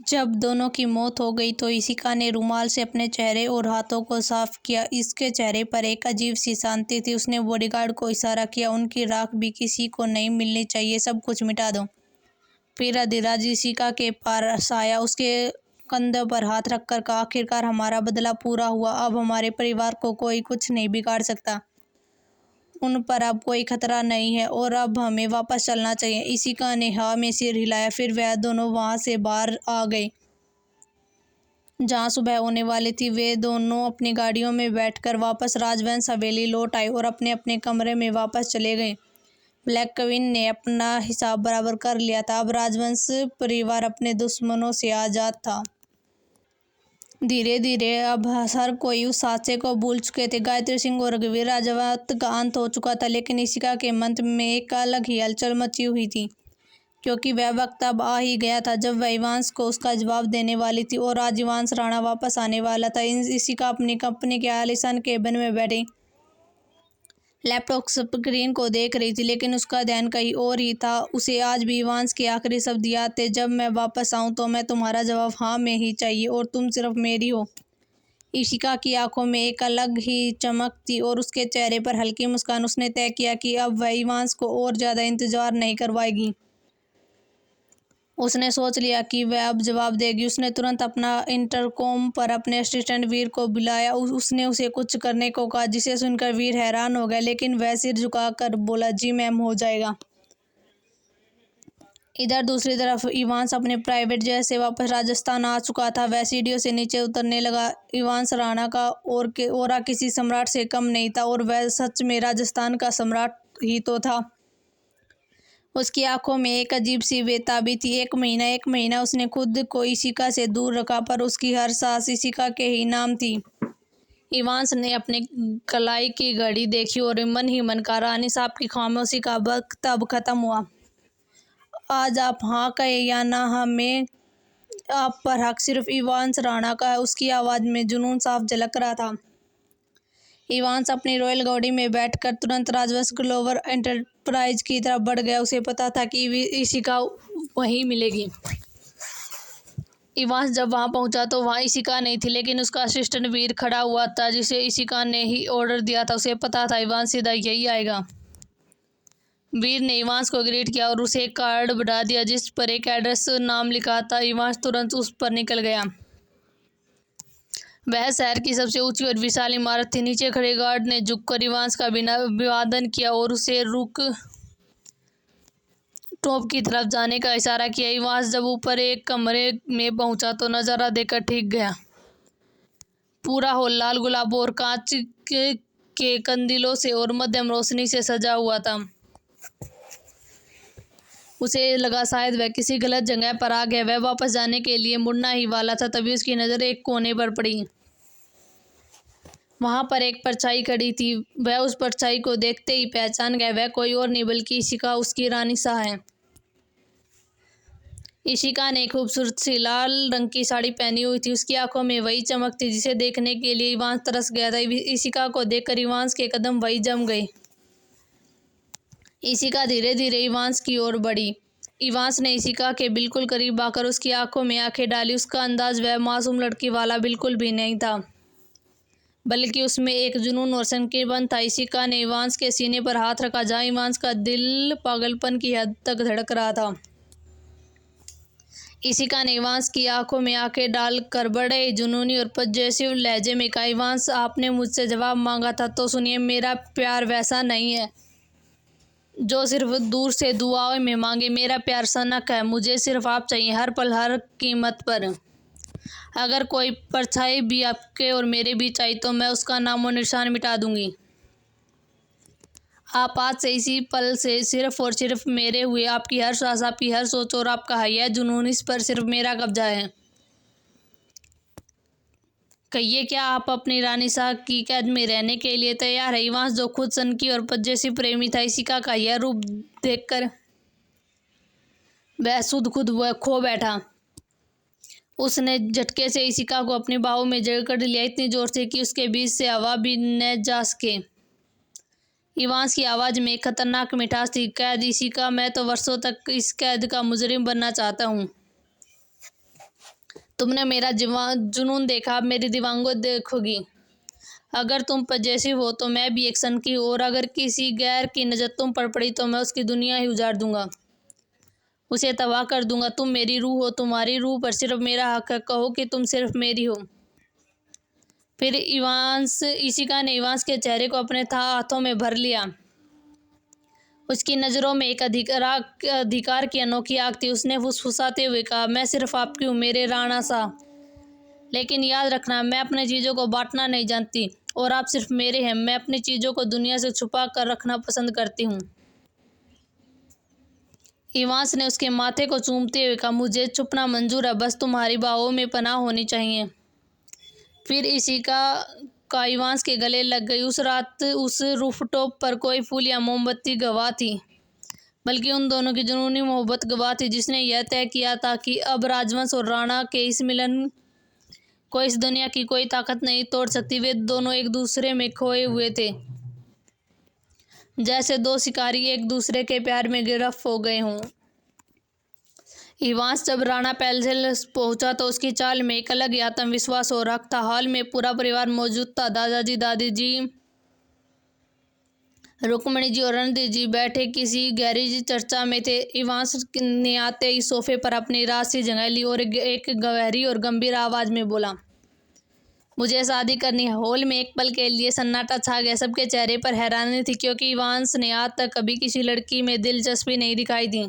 जब दोनों की मौत हो गई तो इशिका ने रुमाल से अपने चेहरे और हाथों को साफ किया। इसके चेहरे पर एक अजीब सी शांति थी। उसने बॉडीगार्ड को इशारा किया, उनकी राख भी किसी को नहीं मिलनी चाहिए, सब कुछ मिटा दो। फिर अधिराज इशिका के पास आया, उसके कंधों पर हाथ रखकर कहा, आखिरकार हमारा बदला पूरा हुआ। अब हमारे परिवार को कोई कुछ नहीं बिगाड़ सकता। उन पर अब कोई खतरा नहीं है और अब हमें वापस चलना चाहिए। इशिका ने हाँ में सिर हिलाया। फिर वह दोनों वहां से बाहर आ गए। जहाँ सुबह होने वाली थी, वे दोनों अपनी गाड़ियों में बैठकर वापस राजवंश हवेली लौट आए और अपने अपने कमरे में वापस चले गए। ब्लैक क्वीन ने अपना हिसाब बराबर कर लिया था। अब राजवंश परिवार अपने दुश्मनों से आजाद था। धीरे धीरे अब हर कोई उस हादसे को भूल चुके थे। गायत्री सिंह और रघुवीर राजवंश का अंत हो चुका था, लेकिन इशिका के मन में एक अलग ही हलचल मची हुई थी, क्योंकि वह वक्त अब आ ही गया था जब वह इवांश को उसका जवाब देने वाली थी और आज इवांश राणा वापस आने वाला था। इशिका अपनी कंपनी के आलीशान केबिन में बैठी लैपटॉप स्क्रीन को देख रही थी, लेकिन उसका ध्यान कहीं और ही था। उसे आज भी इवांश के आखिरी शब्द याद थे, जब मैं वापस आऊं तो मैं तुम्हारा जवाब हाँ में ही चाहिए और तुम सिर्फ मेरी हो। इशिका की आंखों में एक अलग ही चमक थी और उसके चेहरे पर हल्की मुस्कान। उसने तय किया कि अब वह इवांश को और ज्यादा इंतजार नहीं करवाएगी। उसने सोच लिया कि वह अब जवाब देगी। उसने तुरंत अपना इंटरकॉम पर अपने असिस्टेंट वीर को बुलाया। उसने उसे कुछ करने को कहा, जिसे सुनकर वीर हैरान हो गया, लेकिन वह सिर झुकाकर बोला, जी मैम, हो जाएगा। इधर दूसरी तरफ इवांश अपने प्राइवेट जेट से वापस राजस्थान आ चुका था। वह सीढ़ियों से नीचे उतरने लगा। इवांश राणा का ओरा किसी सम्राट से कम नहीं था और वह सच में राजस्थान का सम्राट ही तो था। उसकी आंखों में एक अजीब सी बेताबी थी। एक महीना उसने खुद को इशिका से दूर रखा, पर उसकी हर सांस इशिका के ही नाम थी। इवांश ने अपने कलाई की घड़ी देखी और मन ही मन कहा, रानी साहब की खामोशी का वक्त अब खत्म हुआ। आज आप हाँ कहे या ना, हमें आप पर हक सिर्फ इवांश राणा का है। उसकी आवाज में जुनून साफ झलक रहा था। इवांश अपनी रॉयल गाड़ी में बैठकर तुरंत राजवंश ग्लोबल एंटरप्राइज की तरफ बढ़ गया। उसे पता था कि इशिका वहीं मिलेगी। इवांश जब वहां पहुंचा तो वहां इशिका नहीं थी, लेकिन उसका असिस्टेंट वीर खड़ा हुआ था, जिसे इशिका ने ही ऑर्डर दिया था। उसे पता था इवांश सीधा यही आएगा। वीर ने इवांश को ग्रीट किया और उसे एक कार्ड बढ़ा दिया, जिस पर एक एड्रेस नाम लिखा था। इवांश तुरंत उस पर निकल गया। वह शहर की सबसे ऊंची और विशाल इमारत थी। नीचे खड़े गार्ड ने झुककर इवांश का बिना अभिवादन किया और उसे रुक टॉप की तरफ जाने का इशारा किया। इवांश जब ऊपर एक कमरे में पहुंचा तो नजारा देखकर ठीक गया। पूरा हॉल लाल गुलाब और कांच के कंदीलों से और मध्यम रोशनी से सजा हुआ था। उसे लगा शायद वह किसी गलत जगह पर आ गया। वह वापस जाने के लिए मुड़ना ही वाला था, तभी उसकी नजर एक कोने पर पड़ी। वहां पर एक परछाई खड़ी थी। वह उस परछाई को देखते ही पहचान गया। वह कोई और नहीं बल्कि इशिका, उसकी रानी सा है। इशिका ने खूबसूरत सी लाल रंग की साड़ी पहनी हुई थी। उसकी आंखों में वही चमक थी जिसे देखने के लिए इवांश तरस गया था। इशिका को देखकर इवांश के कदम वही जम गए। इशिका धीरे धीरे इवांश की ओर बढ़ी। इवांश ने इशिका के बिल्कुल करीब आकर उसकी आंखों में आंखें डाली। उसका अंदाज वह मासूम लड़की वाला बिल्कुल भी नहीं था, बल्कि उसमें एक जुनून और संकीर्णपन था। इशिका ने इवांश के सीने पर हाथ रखा, जहां इवांश का दिल पागलपन की हद तक धड़क रहा था। इशिका ने इवांश की आंखों में आंखें डालकर बड़े जुनूनी और पजेसिव लहजे में कहा, इवांश, आपने मुझसे जवाब मांगा था तो सुनिए। मेरा प्यार वैसा नहीं है जो सिर्फ दूर से दुआओं में मांगे। मेरा प्यार सनक है। मुझे सिर्फ आप चाहिए, हर पल, हर कीमत पर। अगर कोई परछाई भी आपके और मेरे बीच आई तो मैं उसका नामो निशान मिटा दूंगी। आप आज से इसी पल से सिर्फ और सिर्फ मेरे हुए। आपकी हर सांस, आपकी हर सोच और आपका हया जुनून, इस पर सिर्फ मेरा कब्जा है। कहिए, क्या आप अपनी रानी साहब की कैद में रहने के लिए तैयार है? इवांश, जो खुद सनकी और पजेसिव प्रेमी था, इशिका का यह रूप देखकर वह खुद वह खो बैठा। उसने झटके से इशिका को अपनी बाहों में जकड़ लिया, इतनी जोर से कि उसके बीच से हवा भी न जा सके। इवांश की आवाज में एक खतरनाक मिठास थी। कैद? इशिका, मैं तो वर्षों तक इस कैद का मुजरिम बनना चाहता हूँ। तुमने मेरा जुनून देखा, अब मेरी दीवांगो देखोगी। अगर तुम पजेसिव हो तो मैं भी एक सन की हूँ, और अगर किसी गैर की नज़र तुम पर पड़ी तो मैं उसकी दुनिया ही उजाड़ दूंगा, उसे तबाह कर दूंगा। तुम मेरी रूह हो, तुम्हारी रूह पर सिर्फ मेरा हक है, कहो कि तुम सिर्फ मेरी हो। फिर इशिका ने इवांस के चेहरे को अपने हाथों में भर लिया। उसकी नज़रों में एक अधिकार की अनोखी आग थी। उसने फुसफुसाते हुए कहा, मैं सिर्फ आपकी हूँ मेरे राणा सा, लेकिन याद रखना मैं अपने चीज़ों को बांटना नहीं जानती, और आप सिर्फ मेरे हैं। मैं अपनी चीज़ों को दुनिया से छुपा कर रखना पसंद करती हूँ। इवांस ने उसके माथे को चूमते हुए कहा, मुझे छुपना मंजूर है, बस तुम्हारी बाहों में पनाह होनी चाहिए। फिर इशिका का इवांस के गले लग गई। उस रात उस रूफटॉप पर कोई फूल या मोमबत्ती गवाह थी, बल्कि उन दोनों की जुनूनी मोहब्बत गवाह थी, जिसने यह तय किया था कि अब राजवंश और राणा के इस मिलन को इस दुनिया की कोई ताकत नहीं तोड़ सकती। वे दोनों एक दूसरे में खोए हुए थे, जैसे दो शिकारी एक दूसरे के प्यार में गिरफ्त हो गए हों। इवांस जब राणा पैलेस पहुंचा तो उसकी चाल में एक अलग ही आत्मविश्वास हो रहा था। हॉल में पूरा परिवार मौजूद था। दादाजी, दादी जी, रुक्मणी जी और रणधीर जी बैठे किसी गहरी चर्चा में थे। इवांस ने आते ही सोफे पर अपनी रात सी जगह ली और एक गहरी और गंभीर आवाज में बोला, मुझे शादी करनी है। हॉल में एक पल के लिए सन्नाटा छा गया। सबके चेहरे पर हैरानी थी, क्योंकि इवांस ने आज तक कभी किसी लड़की में दिलचस्पी नहीं दिखाई दी।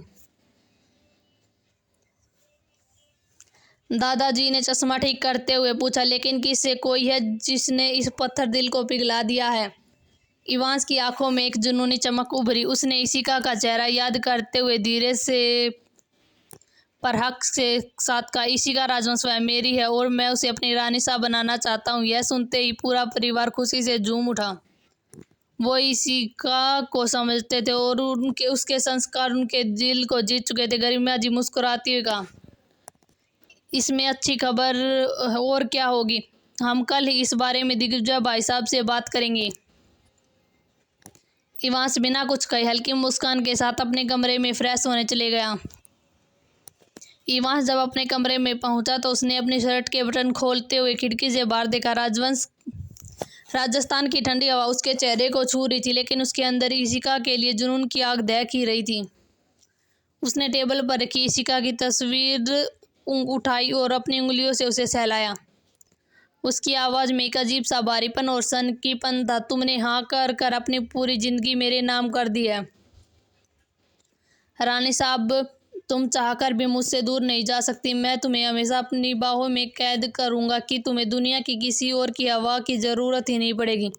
दादाजी ने चश्मा ठीक करते हुए पूछा, लेकिन किससे? कोई है जिसने इस पत्थर दिल को पिघला दिया है? इवांस की आंखों में एक जुनूनी चमक उभरी। उसने इशिका का चेहरा याद करते हुए धीरे से पर हक से साथ कहा, इशिका राजवंश वह मेरी है और मैं उसे अपनी रानी सा बनाना चाहता हूँ। यह सुनते ही पूरा परिवार खुशी से झूम उठा। वो इशिका को समझते थे और उसके संस्कार उनके दिल को जीत चुके थे। गरिमा जी मुस्कुराती हुई कहा, इसमें अच्छी खबर और क्या होगी, हम कल ही इस बारे में दिग्विजय भाई साहब से बात करेंगे। इवांस बिना कुछ कहे हल्की मुस्कान के साथ अपने कमरे में फ्रेश होने चले गया। इवांस जब अपने कमरे में पहुंचा तो उसने अपनी शर्ट के बटन खोलते हुए खिड़की से बाहर देखा। राजस्थान की ठंडी हवा उसके चेहरे को छू रही थी, लेकिन उसके अंदर इशिका के लिए जुनून की आग दहक ही रही थी। उसने टेबल पर रखी इशिका की तस्वीर उठाई और अपनी उंगलियों से उसे सहलाया। उसकी आवाज़ में एक अजीब सा भारीपन और सनकीपन था। तुमने हाँ कर कर अपनी पूरी जिंदगी मेरे नाम कर दी है रानी साहब, तुम चाहकर भी मुझसे दूर नहीं जा सकती। मैं तुम्हें हमेशा अपनी बाहों में कैद करूंगा कि तुम्हें दुनिया की किसी और की हवा की ज़रूरत ही नहीं पड़ेगी।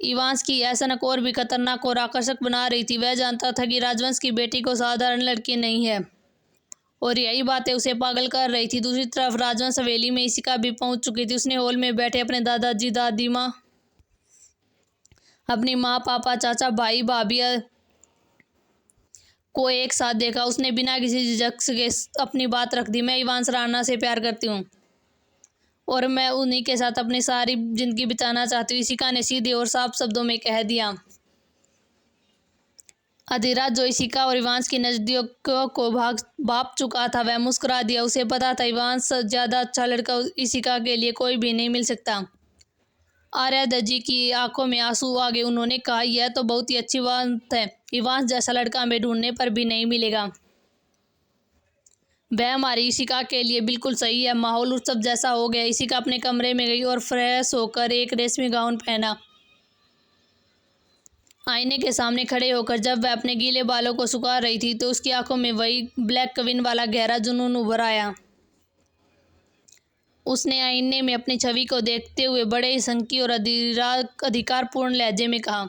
इवांस की यह सनक और भी खतरनाक और आकर्षक बना रही थी। वह जानता था कि राजवंश की बेटी को साधारण लड़की नहीं है, और यही बातें उसे पागल कर रही थी। दूसरी तरफ राजवंश हवेली में इशिका भी पहुंच चुकी थी। उसने हॉल में बैठे अपने दादाजी, दादी माँ, अपनी माँ, पापा, चाचा, भाई, भाभी को एक साथ देखा। उसने बिना किसी झिझक के अपनी बात रख दी, मैं इवांस राणा से प्यार करती हूँ और मैं उन्हीं के साथ अपनी सारी जिंदगी बिताना चाहती हूँ। इशिका ने सीधे और साफ शब्दों में कह दिया। अधिराज जो इशिका और इवांस की नज़दीकों को भाप चुका था, वह मुस्कुरा दिया। उसे पता था इवांस से ज़्यादा अच्छा लड़का इशिका के लिए कोई भी नहीं मिल सकता। आर्या जी की आंखों में आंसू आ गए। उन्होंने कहा, यह तो बहुत ही अच्छी बात है, इवांस जैसा लड़का हमें ढूंढने पर भी नहीं मिलेगा। वह हमारी इशिका के लिए बिल्कुल सही है। माहौल उत्सव जैसा हो गया। इशिका अपने कमरे में गई और फ्रेश होकर एक रेशमी गाउन पहना। आईने के सामने खड़े होकर जब वह अपने गीले बालों को सुखा रही थी तो उसकी आंखों में वही ब्लैक क्वीन वाला गहरा जुनून उभर आया। उसने आईने में अपनी छवि को देखते हुए बड़े ही संकी और अधिकारपूर्ण लहजे में कहा,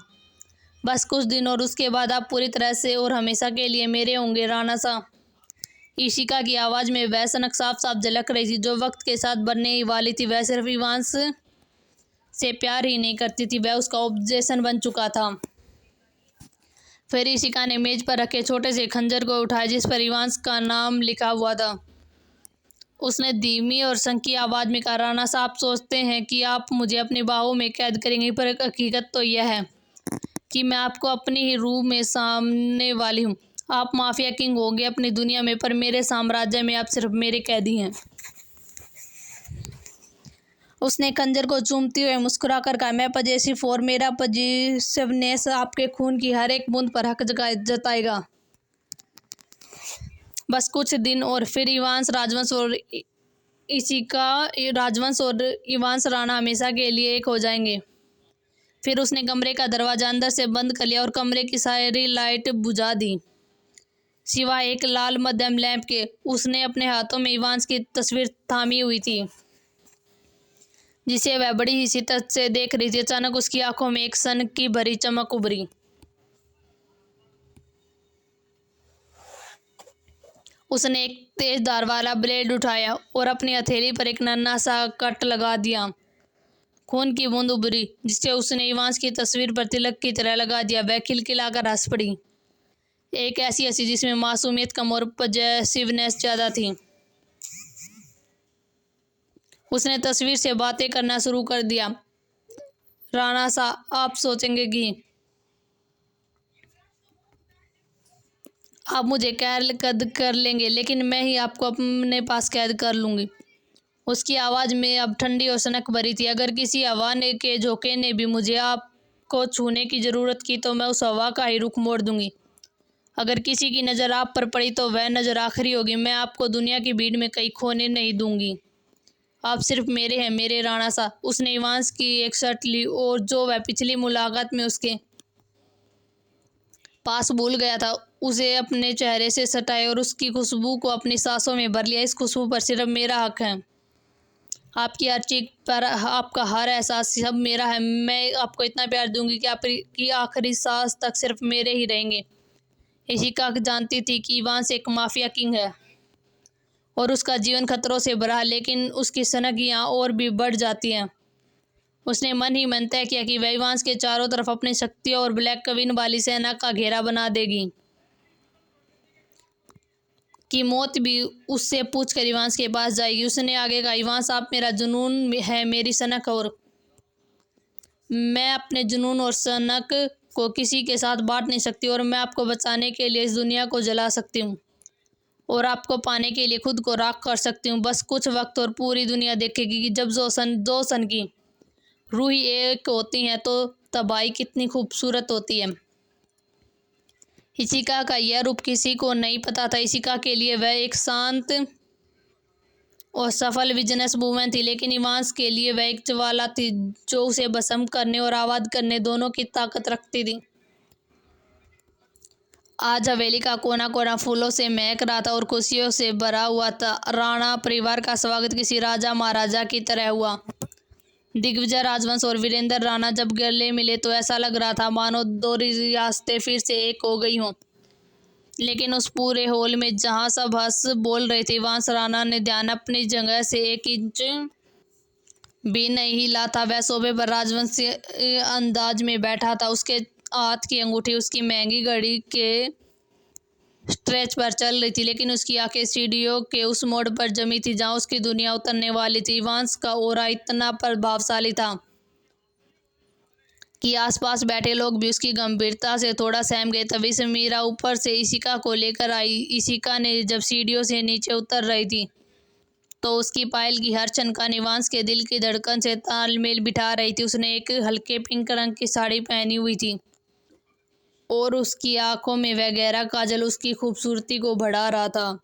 बस कुछ दिन और उसके बाद आप पूरी तरह से और हमेशा के लिए मेरे होंगे राणा सा। इशिका की आवाज़ में वह सनक साफ साफ झलक रही थी जो वक्त के साथ बनने ही वाली थी। वह सिर्फ इवांस से प्यार ही नहीं करती थी, वह उसका ऑब्जेशन बन चुका था। फिर इशिका ने मेज पर रखे छोटे से खंजर को उठाया जिस पर इवांस का नाम लिखा हुआ था। उसने धीमी और संकी आवाज़ में कहा, राणा साहब सोचते हैं कि आप मुझे अपनी बाहों में कैद करेंगे, पर हकीकत तो यह है कि मैं आपको अपनी ही रूह में सामने वाली हूँ। आप माफिया किंग होंगे अपनी दुनिया में, पर मेरे साम्राज्य में आप सिर्फ मेरे कैदी हैं। उसने खंजर को चूमते हुए मुस्कुराकर कहा, मैं पजेसिव और मेरा पजेसिवनेस आपके खून की हर एक बूंद पर हक जताएगा। बस कुछ दिन और फिर इवांस राजवंश और इशिका राजवंश और इवांस राणा हमेशा के लिए एक हो जाएंगे। फिर उसने कमरे का दरवाजा अंदर से बंद कर लिया और कमरे की सारी लाइट बुझा दी, सिवाय एक लाल मध्यम लैंप के। उसने अपने हाथों में इवांस की तस्वीर थामी हुई थी, जिसे वह बड़ी ही शिद्दत से देख रही थी। अचानक उसकी आंखों में एक सन की भरी चमक उभरी। उसने एक तेज धार वाला ब्लेड उठाया और अपनी हथेली पर एक नन्हा सा कट लगा दिया। खून की बूंद उभरी, जिससे उसने इवांस की तस्वीर पर तिलक की तरह लगा दिया। वह खिलखिलाकर हंस पड़ी, एक ऐसी हंसी जिसमें मासूमियत कम और पजेसिवनेस ज्यादा थी। उसने तस्वीर से बातें करना शुरू कर दिया। राणा सा, आप सोचेंगे कि आप मुझे कैद कर लेंगे, लेकिन मैं ही आपको अपने पास कैद कर लूँगी। उसकी आवाज़ में अब ठंडी और सनक भरी थी। अगर किसी हवा ने के झोंके ने भी मुझे आपको छूने की ज़रूरत की तो मैं उस हवा का ही रुख मोड़ दूँगी। अगर किसी की नज़र आप पर पड़ी तो वह नज़र आखिरी होगी। मैं आपको दुनिया की भीड़ में कहीं खोने नहीं दूँगी। आप सिर्फ मेरे हैं, मेरे राणा सा। उसने इवांस की एक शर्ट ली और जो वह पिछली मुलाकात में उसके पास भूल गया था, उसे अपने चेहरे से सटाए और उसकी खुशबू को अपनी सांसों में भर लिया। इस खुशबू पर सिर्फ मेरा हक है। आपकी हर चीज पर आपका हर एहसास सब मेरा है। मैं आपको इतना प्यार दूंगी कि आपकी आखिरी सांस तक सिर्फ मेरे ही रहेंगे। इशिका जानती थी कि इवांस एक माफिया किंग है और उसका जीवन खतरों से भरा, लेकिन उसकी सनगियाँ और भी बढ़ जाती हैं। उसने मन ही मन तय किया कि वह इवांस के चारों तरफ अपनी शक्तियों और ब्लैक क्वीन वाली सेना का घेरा बना देगी, कि मौत भी उससे पूछकर इवांस के पास जाएगी। उसने आगे कहा, इवांस आप मेरा जुनून है, मेरी सनक, और मैं अपने जुनून और सनक को किसी के साथ बांट नहीं सकती। और मैं आपको बचाने के लिए इस दुनिया को जला सकती हूँ और आपको पाने के लिए खुद को राख कर सकती हूँ। बस कुछ वक्त और पूरी दुनिया देखेगी कि जब दो सन की रूही एक होती हैं तो तबाही कितनी खूबसूरत होती है। इशिका का यह रूप किसी को नहीं पता था। इशिका के लिए वह एक शांत और सफल बिजनेस वूमन थी, लेकिन इवांस के लिए वह एक ज्वाला थी जो उसे भस्म करने और आबाद करने दोनों की ताकत रखती थी। आज हवेली का कोना कोना फूलों से महक रहा था और खुशियों से भरा हुआ था। राणा परिवार का स्वागत किसी राजा महाराजा की तरह हुआ। दिग्विजय राजवंश और वीरेंद्र राणा जब गले मिले तो ऐसा लग रहा था मानो दो रियासतें फिर से एक हो गई हों। लेकिन उस पूरे हॉल में जहां सब हंस बोल रहे थे, इवांस राणा ने ध्यान अपनी जगह से एक इंच भी नहीं हिला था। वह सोफे पर राजवंशी अंदाज में बैठा था। उसके हाथ की अंगूठी उसकी महंगी घड़ी के स्ट्रेच पर चल रही थी, लेकिन उसकी आंखें सीढ़ियों के उस मोड़ पर जमी थी जहां उसकी दुनिया उतरने वाली थी। इवांस का ऑरा इतना प्रभावशाली था कि आसपास बैठे लोग भी उसकी गंभीरता से थोड़ा सहम गए। तभी समीरा ऊपर से इशिका को लेकर आई। इशिका ने जब सीढ़ियों से नीचे उतर रही थी तो उसकी पायल की हर छनकान इवांस के दिल की धड़कन से तालमेल बिठा रही थी। उसने एक हल्के पिंक रंग की साड़ी पहनी हुई थी और उसकी आंखों में वह गहरा काजल उसकी खूबसूरती को बढ़ा रहा था।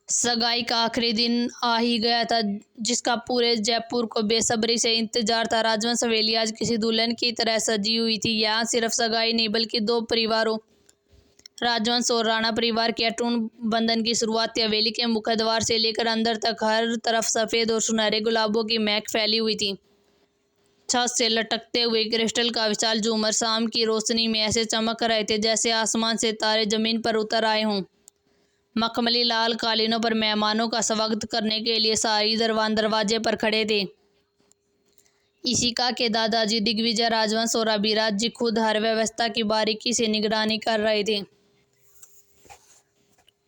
सगाई का आखिरी दिन आ ही गया था, जिसका पूरे जयपुर को बेसब्री से इंतजार था। राजवंश हवेली आज किसी दुल्हन की तरह सजी हुई थी। यहाँ सिर्फ सगाई नहीं बल्कि दो परिवारों, राजवंश और राणा परिवार के अटूट बंधन की शुरुआत थी। हवेली के मुख्य द्वार से लेकर अंदर तक हर तरफ सफ़ेद और सुनहरे गुलाबों की महक फैली हुई थी। छत से लटकते हुए क्रिस्टल का विशाल झूमर शाम की रोशनी में ऐसे चमक रहे थे जैसे आसमान से तारे जमीन पर उतर आए हों। मखमली लाल कालीनों पर मेहमानों का स्वागत करने के लिए सारी दरवाजे पर खड़े थे। इशिका के दादाजी दिग्विजय राजवंश और अभिराज जी खुद हर व्यवस्था की बारीकी से निगरानी कर रहे थे।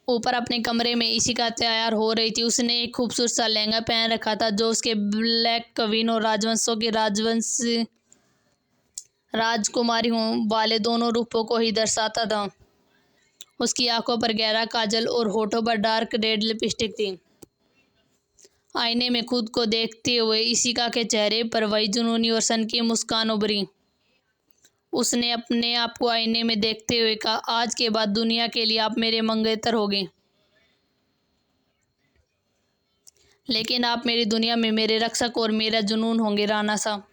ऊपर अपने कमरे में इशिका तैयार हो रही थी। उसने एक खूबसूरत सा लहंगा पहन रखा था जो उसके ब्लैक क्वीन और राजवंशों के राजकुमारी हों वाले दोनों रूपों को ही दर्शाता था। उसकी आंखों पर गहरा काजल और होठों पर डार्क रेड लिपस्टिक थी। आईने में खुद को देखते हुए इशिका के चेहरे पर वही जुनूनी और सन की मुस्कान उभरी। उसने अपने आप को आईने में देखते हुए कहा, आज के बाद दुनिया के लिए आप मेरे मंगेतर होंगे, लेकिन आप मेरी दुनिया में मेरे रक्षक और मेरा जुनून होंगे राणा साहब।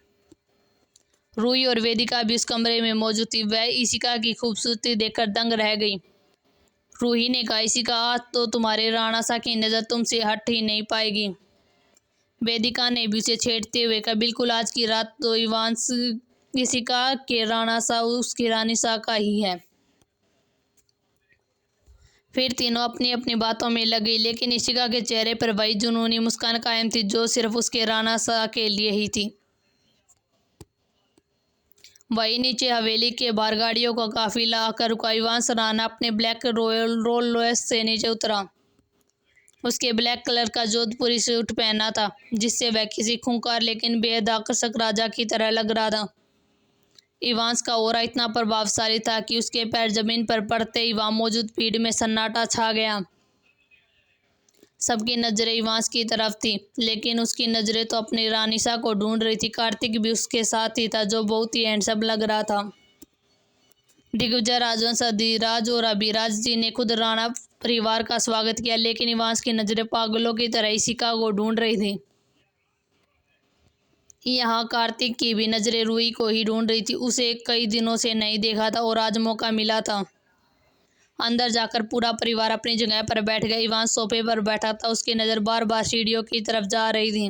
रूही और वेदिका भी उस कमरे में मौजूद थी। वह इशिका की खूबसूरती देखकर दंग रह गई। रूही ने कहा, इशिका, आज तो तुम्हारे राणा साहब की नज़र तुमसे हट ही नहीं पाएगी। वेदिका ने भी उसे छेड़ते हुए कहा, बिल्कुल, आज की रात तो इवांस इशिका के राणा साहब उसकी रानी साहब का ही है। फिर तीनों अपनी अपनी बातों में लग गई, लेकिन इशिका के चेहरे पर वही जुनूनी मुस्कान कायम थी जो सिर्फ उसके राणा साहब के लिए ही थी। वही नीचे हवेली के बाहर गाड़ियों का काफिला आकर रुका। इवांस राणा अपने ब्लैक रोल रॉयस से नीचे उतरा। उसके ब्लैक कलर का जोधपुरी सूट पहना था, जिससे वह किसी खूंखार लेकिन बेहद आकर्षक राजा की तरह लग रहा था। इवांस का ऑरा इतना प्रभावशाली था कि उसके पैर जमीन पर पड़ते ही वहां मौजूद भीड़ में सन्नाटा छा गया। सबकी नजरें इवांस की तरफ थी, लेकिन उसकी नजरें तो अपनी रानिसा को ढूंढ रही थी। कार्तिक भी उसके साथ ही था, जो बहुत ही हैंडसम लग रहा था। दिग्विजय राजवंश अधिराज और अभिराज जी ने खुद राणा परिवार का स्वागत किया, लेकिन इवांस की नजरें पागलों की तरह इशिका को ढूंढ रही थी। यहाँ कार्तिक की भी नजरें रूही को ही ढूंढ रही थी। उसे कई दिनों से नहीं देखा था और आज मौका मिला था। अंदर जाकर पूरा परिवार अपनी जगह पर बैठ गया। इवांस सोफे पर बैठा था। उसकी नज़र बार बार सीढ़ियों की तरफ जा रही थी।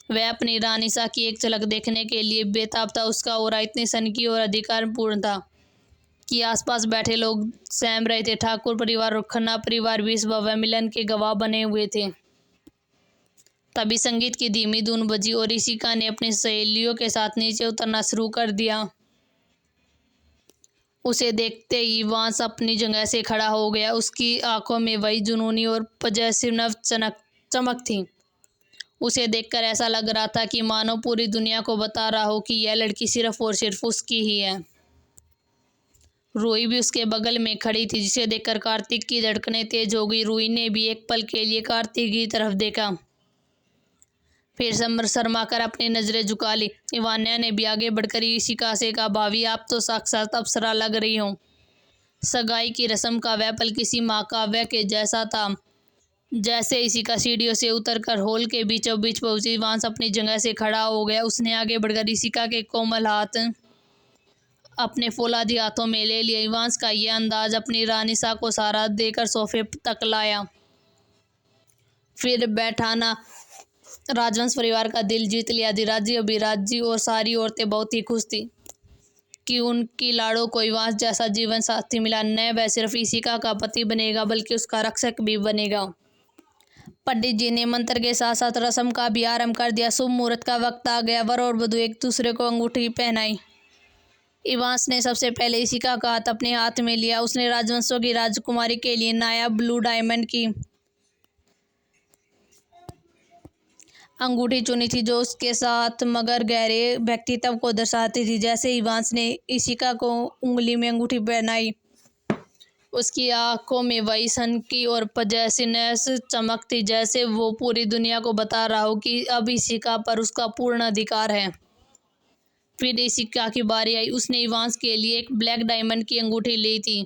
वह अपनी रानिसा की एक झलक देखने के लिए बेताब था। उसका ऑरा इतनी सनकी और अधिकारपूर्ण था कि आसपास बैठे लोग सहम रहे थे। ठाकुर परिवार और खन्ना परिवार भी इस भव्य मिलन के गवाह बने हुए थे। तभी संगीत की धीमी धुन बजी और इशिका ने अपनी सहेलियों के साथ नीचे उतरना शुरू कर दिया। उसे देखते ही इवांस अपनी जगह से खड़ा हो गया। उसकी आंखों में वही जुनूनी और पजेसिव चमक थी। उसे देखकर ऐसा लग रहा था कि मानो पूरी दुनिया को बता रहा हो कि यह लड़की सिर्फ और सिर्फ उसकी ही है। रूही भी उसके बगल में खड़ी थी, जिसे देखकर कार्तिक की धड़कनें तेज हो गई। रूही ने भी एक पल के लिए कार्तिक की तरफ देखा, फिर शर्मा कर अपनी नजरें झुका ली। इवान्या ने भी आगे बढ़कर इशिका से कहा, भाभी, आप तो साक्षात अप्सरा लग रही हो। सगाई की रस्म का वह पल किसी महाकाव्य के जैसा था। जैसे इशिका सीढ़ियों से उतरकर हॉल के बीचों बीच पहुंची, इवांस अपनी जगह से खड़ा हो गया। उसने आगे बढ़कर इशिका के कोमल हाथ अपने फौलादी हाथों में ले लिया। इवांस का यह अंदाज अपनी रानिसा को सहारा देकर सोफे तक लाया, फिर बैठाना राजवंश परिवार का दिल जीत लिया। अधिराजी, अभिराजी और सारी औरतें बहुत ही खुश थी कि उनकी लाड़ों को इवांस जैसा जीवन साथी मिला। न वह सिर्फ इशिका का पति बनेगा, बल्कि उसका रक्षक भी बनेगा। पंडित जी ने मंत्र के साथ साथ रस्म का भी आरंभ कर दिया। शुभ मुहूर्त का वक्त आ गया। वर और वधू एक दूसरे को अंगूठी पहनाई। इवांस ने सबसे पहले इशिका का हाथ अपने हाथ में लिया। उसने राजवंशों की राजकुमारी के लिए नायाब ब्लू डायमंड की अंगूठी चुनी थी, जो उसके साथ मगर गहरे व्यक्तित्व को दर्शाती थी। जैसे इवांस ने इशिका को उंगली में अंगूठी पहनाई, उसकी आंखों में वही सनकी और पजेसिवनेस चमक थी, जैसे वो पूरी दुनिया को बता रहा हो कि अब इशिका पर उसका पूर्ण अधिकार है। फिर इशिका की बारी आई। उसने इवांस के लिए एक ब्लैक डायमंड की अंगूठी ली थी,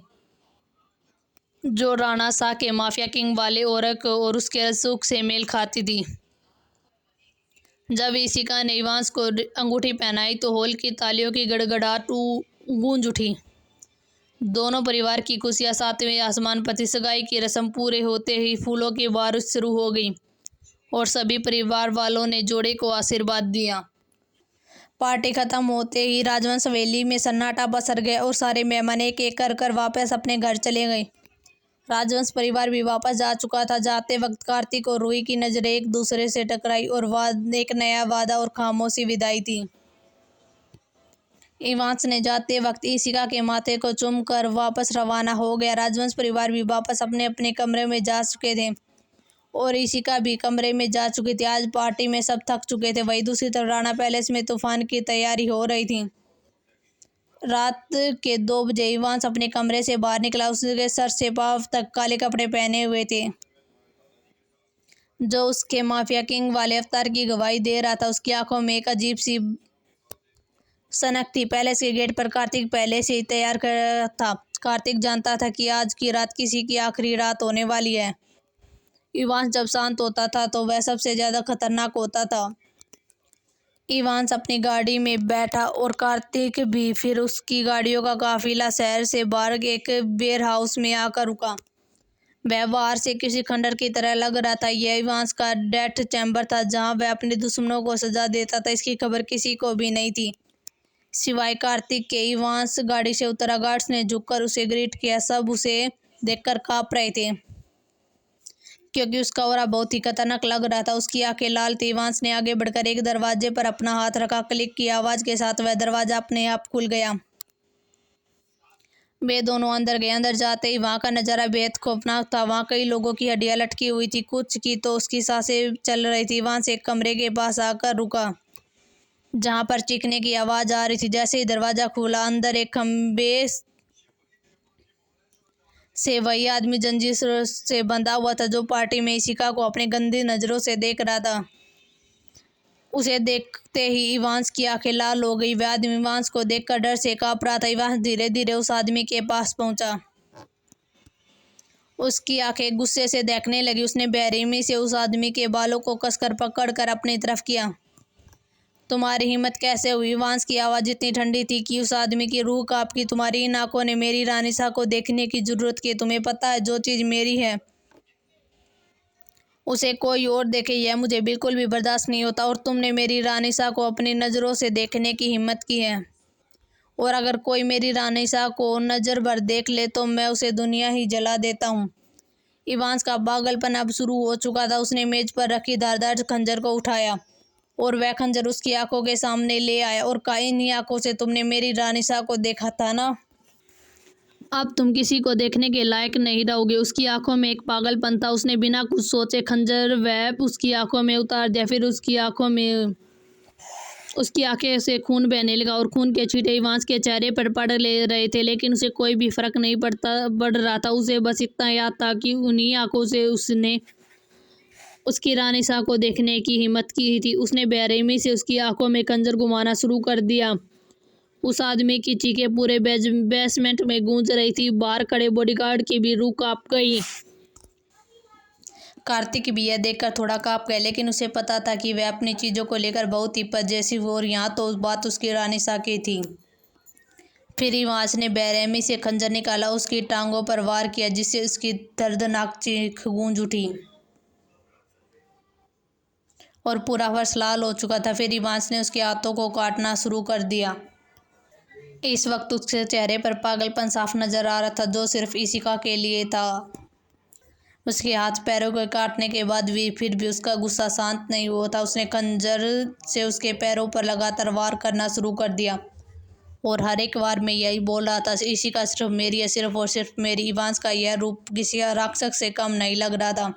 जो राणा शाह के माफिया किंग वाले औरक और उसके रसूख से मेल खाती थी। जब इशिका ने इवांस को अंगूठी पहनाई तो हॉल की तालियों की गड़गड़ाहट गूंज उठी। दोनों परिवार की खुशियां सातवें आसमान पर थी। सगाई की रस्म पूरे होते ही फूलों की बारिश शुरू हो गई और सभी परिवार वालों ने जोड़े को आशीर्वाद दिया। पार्टी खत्म होते ही राजवंश हवेली में सन्नाटा पसर गया और सारे मेहमान एक एक कर वापस अपने घर चले गए। राजवंश परिवार भी वापस जा चुका था। जाते वक्त कार्तिक और रूही की नजरें एक दूसरे से टकराई और एक नया वादा और खामोशी विदाई थी। इवांस ने जाते वक्त इशिका के माथे को चूम कर वापस रवाना हो गया। राजवंश परिवार भी वापस अपने अपने कमरे में जा चुके थे और इशिका भी कमरे में जा चुकी थी। आज पार्टी में सब थक चुके थे। वहीं दूसरी तरफ राणा पैलेस में तूफान की तैयारी हो रही थी। रात के 2 बजे इवांस अपने कमरे से बाहर निकला। उसके सर से पांव तक काले कपड़े पहने हुए थे। जो उसके माफिया किंग वाले अवतार की गवाही दे रहा था, उसकी आंखों में एक अजीब सी सनक थी। पैलेस के गेट पर कार्तिक पहले से ही तैयार कर था। कार्तिक जानता था कि आज की रात किसी की आखिरी रात होने वाली है। इवांस जब शांत होता था तो वह सबसे ज्यादा खतरनाक होता था। इवांस अपनी गाड़ी में बैठा और कार्तिक भी। फिर उसकी गाड़ियों का काफिला शहर से बाहर एक वेयर हाउस में आकर रुका। वह बाहर से किसी खंडर की तरह लग रहा था। यह इवांस का डेथ चैम्बर था, जहां वह अपने दुश्मनों को सजा देता था। इसकी खबर किसी को भी नहीं थी सिवाय कार्तिक के। इवांस गाड़ी से उतरा। गार्ड्स ने झुककर उसे ग्रीट किया। सब उसे देखकर कांप रहे थे क्योंकि उसका ऑरा बहुत ही खतरनाक लग रहा था। उसकी आंखें लाल थी। इवांस ने आगे बढ़कर एक दरवाजे पर अपना हाथ रखा। क्लिक की आवाज के साथ वह दरवाजा अपने आप खुल गया। वे दोनों अंदर गए। अंदर जाते ही वहां का नजारा बेहद खौफनाक था। वहां कई लोगों की हड्डियां लटकी हुई थी, कुछ की तो उसकी सांसें चल रही थी। वहां से एक कमरे के पास आकर रुका जहां पर चीखने की आवाज आ रही थी। जैसे ही दरवाजा खुला, अंदर एक खंबे से वही आदमी जंजीर से बंधा हुआ था जो पार्टी में इशिका को अपनी गंदी नजरों से देख रहा था। उसे देखते ही इवांस की आंखें लाल हो गई। वह आदमी इवांस को देखकर डर से कांप रहा था। इवांस धीरे धीरे उस आदमी के पास पहुंचा। उसकी आंखें गुस्से से देखने लगी। उसने बेरहमी से उस आदमी के बालों को कसकर पकड़कर अपनी तरफ किया। तुम्हारी हिम्मत कैसे हुई? इवांस की आवाज इतनी ठंडी थी कि उस आदमी की रूह कांपी। तुम्हारी इन आंखों ने मेरी रानिसा को देखने की जरूरत की। तुम्हें पता है, जो चीज मेरी है उसे कोई और देखे, यह मुझे बिल्कुल भी बर्दाश्त नहीं होता। और तुमने मेरी रानिसा को अपनी नज़रों से देखने की हिम्मत की है। और अगर कोई मेरी रानिसा को नज़र भर देख ले तो मैं उसे दुनिया ही जला देता हूँ। इवांस का पागलपन अब शुरू हो चुका था। उसने मेज पर रखी धारदार खंजर को उठाया और वह खंजर उसकी आंखों के सामने ले आया और कहा, इन्हीं आंखों से तुमने मेरी रानिसा को देखा था ना? अब तुम किसी को देखने के लायक नहीं रहोगे। उसकी आंखों में एक पागलपन था। उसने बिना कुछ सोचे खंजर वह उसकी आंखों में उतार दिया। फिर उसकी आंखें से खून बहने लगा और खून के छींटे इवांस के चेहरे पर पड़ ले रहे थे, लेकिन उसे कोई भी फर्क नहीं पड़ रहा था। उसे बस इतना याद था कि उन्हीं आंखों से उसने उसकी रानिसा को देखने की हिम्मत की थी। उसने बेरहमी से उसकी आंखों में खंजर घुमाना शुरू कर दिया। उस आदमी की चीखें पूरे बेसमेंट में गूंज रही थी। बाहर खड़े बॉडीगार्ड की भी रूह कांप गई। कार्तिक भी यह देखकर थोड़ा कांप गया, लेकिन उसे पता था कि वह अपनी चीजों को लेकर बहुत ही पजेसिव और यहाँ तो बात उसकी रानिसा की थी। फिर इवांस ने बेरहमी से खंजर निकाला, उसकी टांगों पर वार किया, जिससे उसकी दर्दनाक चीख गूंज उठी और पूरा फर्श लाल हो चुका था। फिर इवांस ने उसके हाथों को काटना शुरू कर दिया। इस वक्त उसके चेहरे पर पागलपन साफ नजर आ रहा था, जो सिर्फ इशिका के लिए था। उसके हाथ पैरों को काटने के बाद भी फिर भी उसका गुस्सा शांत नहीं हुआ था। उसने खंजर से उसके पैरों पर लगातार वार करना शुरू कर दिया और हर एक वार में यही बोल रहा था, इशिका सिर्फ मेरी है, सिर्फ और सिर्फ मेरी। इवांस का यह रूप किसी राक्षस से कम नहीं लग रहा था।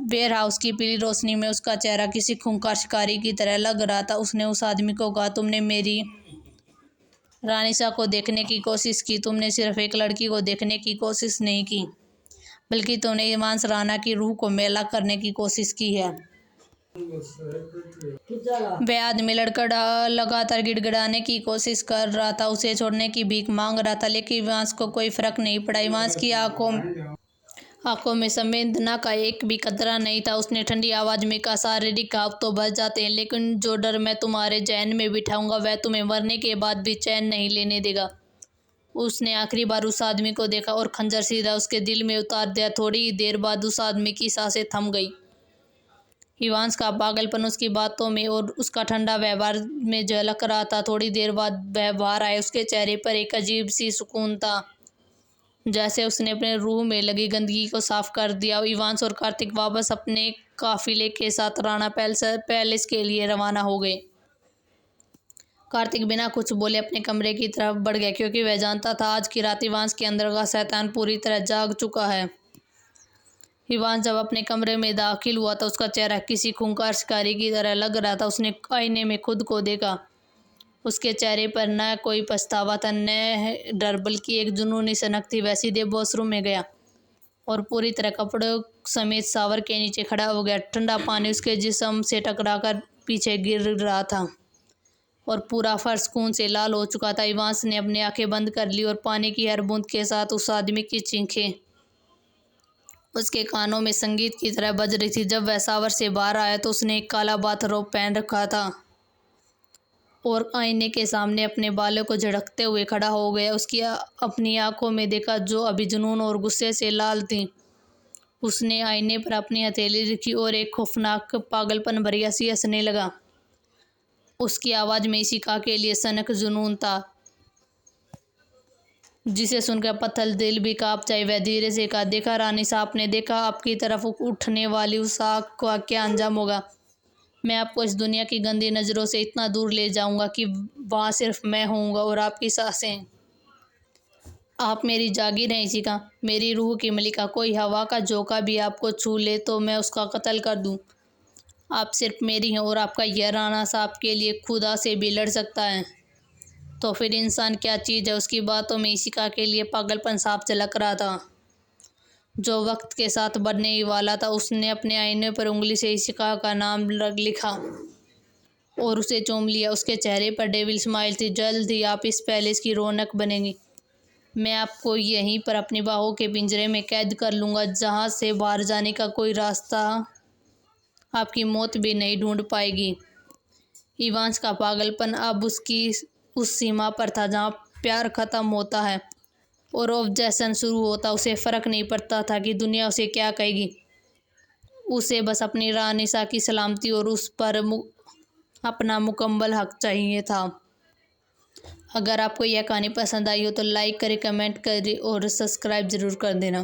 वेयर हाउस की पीली रोशनी में उसका चेहरा किसी खूंखार शिकारी की तरह लग रहा था। उसने उस आदमी को कहा, तुमने मेरी रानिसा को देखने की कोशिश की। तुमने सिर्फ एक लड़की को देखने की कोशिश नहीं की, बल्कि तुमने इवांस राणा की रूह को मैला करने की कोशिश की है। वह आदमी लड़का लगातार गिड़गिड़ाने की कोशिश कर रहा था, उसे छोड़ने की भीख मांग रहा था, लेकिन इवांस को कोई फर्क नहीं पड़ा। इवांस की आंखों में संवेदना का एक भी कतरा नहीं था। उसने ठंडी आवाज में कहा, शारीरिक घाव तो बच जाते हैं, लेकिन जो डर मैं तुम्हारे जहन में बिठाऊंगा वह तुम्हें मरने के बाद भी चैन नहीं लेने देगा। उसने आखिरी बार उस आदमी को देखा और खंजर सीधा उसके दिल में उतार दिया। थोड़ी ही देर बाद उस आदमी की सांसें थम गई। इवांस का पागलपन उसकी बातों में और उसका ठंडा व्यवहार में झलक रहा था। थोड़ी देर बाद वह बाहर आया। उसके चेहरे पर एक अजीब सी सुकून था, जैसे उसने अपने रूह में लगी गंदगी को साफ कर दिया। इवांस और कार्तिक वापस अपने काफिले के साथ राणा पैलेस के लिए रवाना हो गए। कार्तिक बिना कुछ बोले अपने कमरे की तरफ बढ़ गया, क्योंकि वह जानता था आज की रात इवांस के अंदर का शैतान पूरी तरह जाग चुका है। इवांस जब अपने कमरे में दाखिल हुआ तो उसका चेहरा किसी खूंखार शिकारी की तरह लग रहा था। उसने आईने में खुद को देखा। उसके चेहरे पर न कोई पछतावा था, न डर, बल्कि एक जुनूनी सनक थी। वह सीधे वॉशरूम में गया और पूरी तरह कपड़ों समेत शावर के नीचे खड़ा हो गया। ठंडा पानी उसके जिस्म से टकराकर पीछे गिर रहा था और पूरा फर्श खून से लाल हो चुका था। इवांस ने अपनी आंखें बंद कर ली और पानी की हर बूंद के साथ उस आदमी की चीखें उसके कानों में संगीत की तरह बज रही थी। जब वह शावर से बाहर आया तो उसने एक काला बाथरोब पहन रखा था और आईने के सामने अपने बालों को झड़कते हुए खड़ा हो गया। उसकी अपनी आंखों में देखा जो अभी जुनून और गुस्से से लाल थी। उसने आईने पर अपनी हथेली रखी और एक खौफनाक पागलपन भरी हंसी हंसने लगा। उसकी आवाज़ में इशिका के लिए सनक जुनून था जिसे सुनकर पत्थर दिल भी कांप जाए। वह धीरे से कहा, देखा रानी साहब, आपने देखा आपकी तरफ उठने वाली उस आग का क्या अंजाम होगा। मैं आपको इस दुनिया की गंदी नज़रों से इतना दूर ले जाऊंगा कि वहाँ सिर्फ मैं होऊंगा और आपकी सांसें। आप मेरी जागीर हैं इशिका, मेरी रूह की मलिका। कोई हवा का झोंका भी आपको छू ले तो मैं उसका कत्ल कर दूं। आप सिर्फ मेरी हैं और आपका यह राना साहब के लिए खुदा से भी लड़ सकता है। तो फिर इंसान क्या चीज़ है। उसकी बातों में इशिका के लिए पागलपन साफ झलक रहा था जो वक्त के साथ बढ़ने ही वाला था। उसने अपने आईने पर उंगली से इशिका का नाम लिखा और उसे चूम लिया। उसके चेहरे पर डेविल स्माइल थी। जल्द ही आप इस पैलेस की रौनक बनेंगी। मैं आपको यहीं पर अपनी बाहों के पिंजरे में कैद कर लूँगा जहाँ से बाहर जाने का कोई रास्ता आपकी मौत भी नहीं ढूंढ पाएगी। इवांस का पागलपन अब उसकी उस सीमा पर था जहाँ प्यार ख़त्म होता है और ऑब्जेशन शुरू होता। उसे फ़र्क नहीं पड़ता था कि दुनिया उसे क्या कहेगी। उसे बस अपनी रानी सा की सलामती और उस पर अपना मुकम्मल हक चाहिए था। अगर आपको यह कहानी पसंद आई हो तो लाइक करें, कमेंट करें और सब्सक्राइब ज़रूर कर देना।